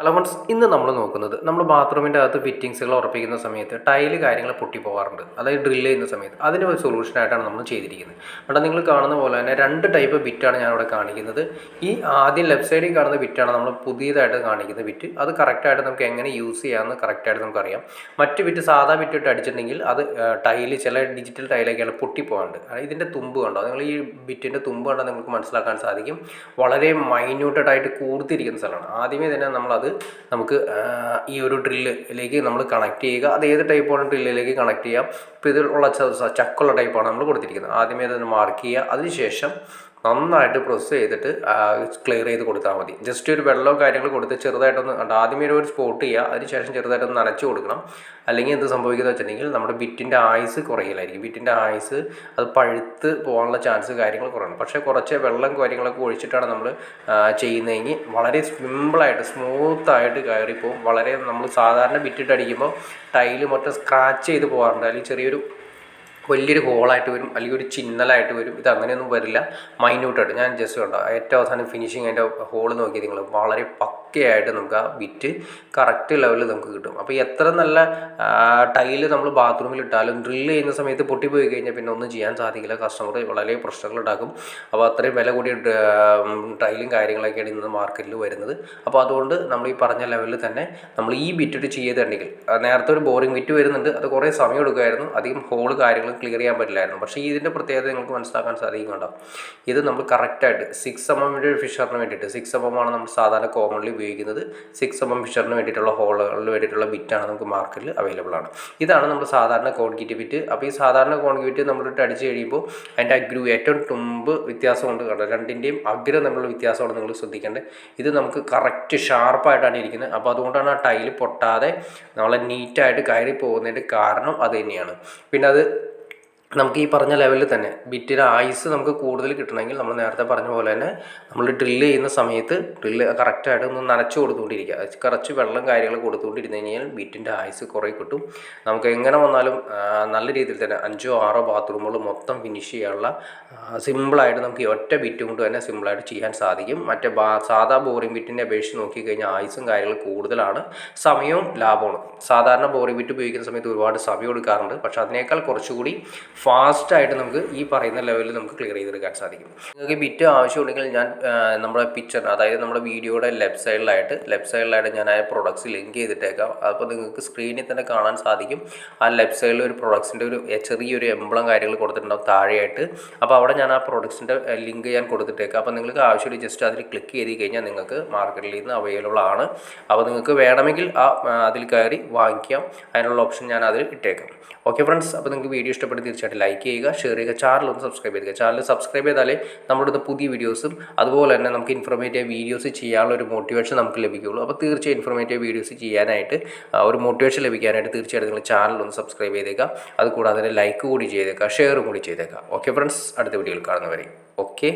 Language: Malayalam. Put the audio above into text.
ഹലോ ഫ്രണ്ട്സ്, ഇന്ന് നമ്മൾ നോക്കുന്നത് നമ്മൾ ബാത്റൂമിൻ്റെ അകത്ത് ഫിറ്റിങ്സുകൾ ഉറപ്പിക്കുന്ന സമയത്ത് ടൈല് കാര്യങ്ങൾ പൊട്ടിപ്പോകാറുണ്ട്. അതായത് ഡ്രില്ല് ചെയ്യുന്ന സമയത്ത് അതിന് ഒരു സൊല്യൂഷനായിട്ടാണ് നമ്മൾ ചെയ്തിരിക്കുന്നത്. അവിടെ നിങ്ങൾ കാണുന്ന പോലെ തന്നെ രണ്ട് ടൈപ്പ് ബിറ്റാണ് ഞാനിവിടെ കാണിക്കുന്നത്. ഈ ആദ്യം ലെഫ്റ്റ് സൈഡിൽ കാണുന്ന ബിറ്റാണ് നമ്മൾ പുതിയതായിട്ട് കാണിക്കുന്ന ബിറ്റ്. അത് കറക്റ്റായിട്ട് നമുക്ക് എങ്ങനെ യൂസ് ചെയ്യാമെന്ന് കറക്റ്റായിട്ട് നമുക്കറിയാം. മറ്റ് ബിറ്റ് സാധാ ബിറ്റ് ഇട്ട് അടിച്ചിട്ടുണ്ടെങ്കിൽ അത് ടൈല് ചില ഡിജിറ്റൽ ടൈലൊക്കെയാണ് പൊട്ടിപ്പോകാറുണ്ട്. ഇതിൻ്റെ തുമ്പ് കണ്ടോ, നിങ്ങൾ ഈ ബിറ്റിൻ്റെ തുമ്പ് കണ്ടാൽ നിങ്ങൾക്ക് മനസ്സിലാക്കാൻ സാധിക്കും. വളരെ മൈന്യൂട്ടഡായിട്ട് കൂർത്തിരിക്കുന്ന സ്ഥലമാണ്. ആദ്യമേ തന്നെ നമുക്ക് ഈ ഒരു ഡ്രില്ലിലേക്ക് നമ്മൾ കണക്ട് ചെയ്യുക. അത് ഏത് ടൈപ്പാണ് ഡ്രില്ലിലേക്ക് കണക്ട് ചെയ്യാം. ഇപ്പോൾ ഇതിലുള്ള ചക്കുള്ള ടൈപ്പാണ് നമ്മൾ കൊടുത്തിരിക്കുന്നത്. ആദ്യമേ തന്നെ മാർക്ക് ചെയ്യുക. അതിനുശേഷം നന്നായിട്ട് പ്രസ് ചെയ്തിട്ട് ക്ലിയർ ചെയ്ത് കൊടുത്താൽ മതി. ജസ്റ്റ് ഒരു വെള്ളമോ കാര്യങ്ങൾ കൊടുത്ത് ചെറുതായിട്ടൊന്ന് ആദ്യമേ ഒരു സ്പോട്ട് ചെയ്യുക. അതിനുശേഷം ചെറുതായിട്ടൊന്ന് നനച്ച് കൊടുക്കണം. അല്ലെങ്കിൽ എന്ത് സംഭവിക്കുന്നത് വെച്ചിട്ടുണ്ടെങ്കിൽ നമ്മുടെ ബിറ്റിൻ്റെ ആയുസ് കുറയില്ലായിരിക്കും. ബിറ്റിൻ്റെ ആയുസ് അത് പഴുത്ത് പോകാനുള്ള ചാൻസ് കാര്യങ്ങൾ കുറയണം. പക്ഷേ കുറച്ച് വെള്ളം കാര്യങ്ങളൊക്കെ ഒഴിച്ചിട്ടാണ് നമ്മൾ ചെയ്യുന്നതെങ്കിൽ വളരെ സിമ്പിളായിട്ട് സ്മൂത്തായിട്ട് കയറിപ്പോവും. വളരെ നമ്മൾ സാധാരണ ബിറ്റിട്ട് അടിക്കുമ്പോൾ ടൈല് മൊത്തം സ്ക്രാച്ച് ചെയ്ത് പോകാറുണ്ട്. അല്ലെങ്കിൽ വലിയൊരു ഹോളായിട്ട് വരും, അല്ലെങ്കിൽ ഒരു ചിന്നലായിട്ട് വരും. ഇത് അങ്ങനെയൊന്നും വരില്ല. മൈന്യൂട്ടായിട്ട് ഞാൻ ജസ്റ്റ് കണ്ടോ ഏറ്റവും അവസാനം ഫിനിഷിങ് അതിൻ്റെ ഹോള് നോക്കി നിങ്ങൾ വളരെ പക്കയായിട്ട് നമുക്ക് ആ ബിറ്റ് കറക്റ്റ് ലെവലിൽ നമുക്ക് കിട്ടും. അപ്പോൾ എത്ര നല്ല ടൈല് നമ്മൾ ബാത്റൂമിൽ ഇട്ടാലും ഡ്രില്ല് ചെയ്യുന്ന സമയത്ത് പൊട്ടിപ്പോയി കഴിഞ്ഞാൽ പിന്നെ ഒന്നും ചെയ്യാൻ സാധിക്കില്ല. കസ്റ്റമർ വളരെ പ്രശ്നങ്ങളുണ്ടാക്കും. അപ്പോൾ അത്രയും വില കൂടിയ ടൈലും കാര്യങ്ങളൊക്കെയാണ് ഇന്ന് മാർക്കറ്റിൽ വരുന്നത്. അപ്പോൾ അതുകൊണ്ട് നമ്മൾ ഈ പറഞ്ഞ ലെവലിൽ തന്നെ നമ്മൾ ഈ ബിറ്റിട്ട് ചെയ്തിട്ടുണ്ടെങ്കിൽ, നേരത്തെ ഒരു ബോറിംഗ് ബിറ്റ് വരുന്നുണ്ട്, അത് കുറേ സമയം എടുക്കുമായിരുന്നു, അധികം ഹോള് കാര്യങ്ങൾ ക്ലിയർ ചെയ്യാൻ പറ്റില്ലായിരുന്നു. പക്ഷേ ഇതിൻ്റെ പ്രത്യേകത നിങ്ങൾക്ക് മനസ്സിലാക്കാൻ സാധിക്കുന്നുണ്ടോ, ഇത് നമ്മൾ കറക്റ്റായിട്ട് 6mm ഫിഷറിന് വേണ്ടിയിട്ട് 6mm ആണ് നമ്മൾ സാധാരണ കോമൺലി ഉപയോഗിക്കുന്നത്. 6mm ഫിഷറിന് വേണ്ടിയിട്ടുള്ള ഹോളുകളിന് വേണ്ടിയിട്ടുള്ള ബിറ്റാണ് നമുക്ക് മാർക്കറ്റിൽ അവൈലബിൾ ആണ്. ഇതാണ് നമ്മൾ സാധാരണ കോൺക്രീറ്റ് ബിറ്റ്. അപ്പോൾ ഈ സാധാരണ കോൺക്രീറ്റ് നമ്മളിട്ട് അടിച്ച് കഴിയുമ്പോൾ അതിൻ്റെ ഏറ്റവും തുമ്പ് വ്യത്യാസമുണ്ട് കണ്ടോ, രണ്ടിൻ്റെയും തമ്മിലുള്ള വ്യത്യാസമാണ് നിങ്ങൾ ശ്രദ്ധിക്കേണ്ടത്. ഇത് നമുക്ക് കറക്റ്റ് ഷാർപ്പായിട്ടാണ് ഇരിക്കുന്നത്. അപ്പോൾ അതുകൊണ്ടാണ് ആ ടൈല് പൊട്ടാതെ നമ്മളെ നീറ്റായിട്ട് കയറി പോകുന്നതിൻ്റെ കാരണം അത് തന്നെയാണ്. പിന്നെ അത് നമുക്ക് ഈ പറഞ്ഞ ലെവലിൽ തന്നെ ബിറ്റിൻ്റെ ആയുസ് നമുക്ക് കൂടുതൽ കിട്ടണമെങ്കിൽ നമ്മൾ നേരത്തെ പറഞ്ഞ പോലെ തന്നെ നമ്മൾ ഡ്രില്ല് ചെയ്യുന്ന സമയത്ത് ഡ്രില്ല് കറക്റ്റായിട്ട് ഒന്ന് നനച്ച് കൊടുത്തുകൊണ്ടിരിക്കുക. കുറച്ച് വെള്ളം കാര്യങ്ങൾ കൊടുത്തുകൊണ്ടിരുന്ന് കഴിഞ്ഞാൽ ബിറ്റിൻ്റെ ആയുസ് കുറേ കിട്ടും. നമുക്ക് എങ്ങനെ വന്നാലും നല്ല രീതിയിൽ തന്നെ 5-6 ബാത്റൂമുകൾ മൊത്തം ഫിനിഷ് ചെയ്യാനുള്ള സിമ്പിളായിട്ട് നമുക്ക് ഒറ്റ ബിറ്റ് കൊണ്ട് തന്നെ സിമ്പിളായിട്ട് ചെയ്യാൻ സാധിക്കും. മറ്റേ സാധാ ബോറിംഗ് ബിറ്റിൻ്റെ അപേക്ഷിച്ച് നോക്കിക്കഴിഞ്ഞാൽ ആയുസും കാര്യങ്ങൾ കൂടുതലാണ്, സമയവും ലാഭമാണ്. സാധാരണ ബോറിംഗ് ബിറ്റ് ഉപയോഗിക്കുന്ന സമയത്ത് ഒരുപാട് സമയം എടുക്കാറുണ്ട്. പക്ഷേ അതിനേക്കാൾ കുറച്ചുകൂടി ഫാസ്റ്റായിട്ട് നമുക്ക് ഈ പറയുന്ന ലെവലിൽ നമുക്ക് ക്ലിയർ ചെയ്തെടുക്കാൻ സാധിക്കും. നിങ്ങൾക്ക് ബിറ്റ് ആവശ്യമുണ്ടെങ്കിൽ ഞാൻ നമ്മുടെ പിക്ചർ, അതായത് നമ്മുടെ വീഡിയോയുടെ ലെഫ്റ്റ് സൈഡിലായിട്ട് ഞാൻ ആ പ്രൊഡക്ട്സ് ലിങ്ക് ചെയ്തിട്ടേക്കാം. അപ്പോൾ നിങ്ങൾക്ക് സ്ക്രീനിൽ തന്നെ കാണാൻ സാധിക്കും. ആ ലെഫ്റ്റ് സൈഡിൽ ഒരു പ്രൊഡക്ട്സിൻ്റെ ഒരു ചെറിയൊരു എംബ്ലം കാര്യങ്ങൾ കൊടുത്തിട്ടുണ്ടാവും താഴെയായിട്ട്. അപ്പോൾ അവിടെ ഞാൻ ആ പ്രൊഡക്ട്സിൻ്റെ ലിങ്ക് ഞാൻ കൊടുത്തിട്ടേക്കാം. അപ്പോൾ നിങ്ങൾക്ക് ആവശ്യമുണ്ടെങ്കിൽ ജസ്റ്റ് അതിൽ ക്ലിക്ക് ചെയ്ത് കഴിഞ്ഞാൽ നിങ്ങൾക്ക് മാർക്കറ്റിൽ നിന്ന് അവൈലബിൾ ആണ്. അപ്പോൾ നിങ്ങൾക്ക് വേണമെങ്കിൽ അതിൽ കയറി വാങ്ങിക്കാം. അതിനുള്ള ഓപ്ഷൻ ഞാൻ അതിൽ ഇട്ടേക്കാം. ഓക്കെ ഫ്രണ്ട്സ്, അപ്പോൾ നിങ്ങൾക്ക് വീഡിയോ ഇഷ്ടപ്പെട്ട് തീർച്ചയായിട്ടും ലൈക്ക് ചെയ്യുക, ഷെയർ ചെയ്യുക, ചാനലൊന്ന് സബ്സ്ക്രൈബ് ചെയ്യുക. ചാനൽ സബ്സ്ക്രൈബ് ചെയ്താലേ നമ്മുടെ പുതിയ വീഡിയോസും അതുപോലെ തന്നെ നമുക്ക് ഇൻഫോർമേറ്റീവ് വീഡിയോസ് ചെയ്യാനുള്ള ഒരു മോട്ടിവേഷൻ നമുക്ക് ലഭിക്കുകയുള്ളൂ. അപ്പോൾ തീർച്ചയായും ഇൻഫോർമേറ്റീവ് വീഡിയോസ് ചെയ്യാനായിട്ട് ഒരു മോട്ടിവേഷൻ ലഭിക്കാനായിട്ട് തീർച്ചയായിട്ടും നിങ്ങൾ ചാനലൊന്ന് സബ്സ്ക്രൈബ് ചെയ്തേക്കാം. അതുകൂടാതെ തന്നെ ലൈക്ക് കൂടി ചെയ്തേക്കാം, ഷെയറും കൂടി ചെയ്തേക്കാം. ഓക്കെ ഫ്രണ്ട്സ്, അടുത്ത വീഡിയോയിൽ കാണുന്നവരെ ഓക്കെ.